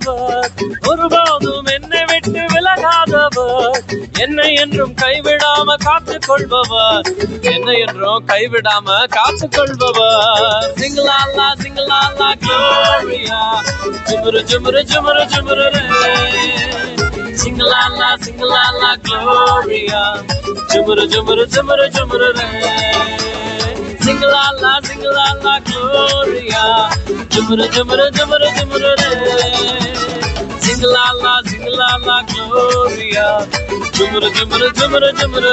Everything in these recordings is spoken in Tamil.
விடாதவர், ஒருபோதும் என்னை விட்டு விலகாதவர், என்னை என்றும் கைவிடாம காத்துக் கொள்பவர், என்னை என்றும் கைவிடாம காத்துக் கொள்பவர். சிங்களாலா சிங்களாலா க்ளோரியா, ஜுமுரு ஜுமுரு ஜுமுரு ஜுமுரு சிங்களாலா சிங்களாலா க்ளோரியா, ஜுமுரு ஜுமுரு ஜுமுரு ஜுமுரு சிங்களாலா சிங்களாலா க்ளோரியா, ஜுமுரு ஜுமுரு ஜுமுரு ஜுமுரு சிங்களாலா சிங்களாலா க்ளோரியா, ஜுமுரு ஜுமுரு ஜுமுரு ஜுமுரு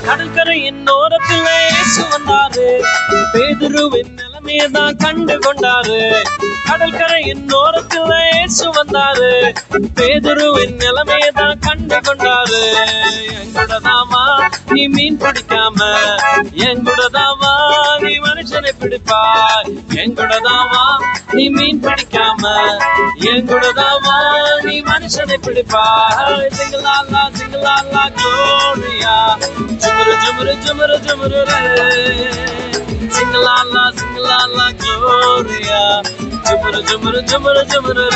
கடற்கரையின் ஓரத்திலே இயேசு வந்தாரு, பேதுருவின் நிலைமையதான் கண்டு கொண்டாரு. கடற்கரையின் ஓரத்திலே இயேசு வந்தாரு, பேதுருவின் நிலைமையதான் கண்டு கொண்டாரு. எங்கூடதாமா நீ மீன் பிடிக்காம, எங்கூடதாமா நீ மனுஷனை பிடிப்பாய், எங்கூடதாமா நீ மீன் பிடிக்காம, எங்கூடதாமா நீ மனுஷனை பிடிப்பாய். சிங்களாலா சிங்களாலா க்ளோரியா, ஜுமுரு ஜுமுரு ஜுமுரு ஜுமுரு சிங்களாலா சிங்களாலா க்ளோரியா, ஜுமுரு ஜுமுரு ஜுமுரு ஜுமுரு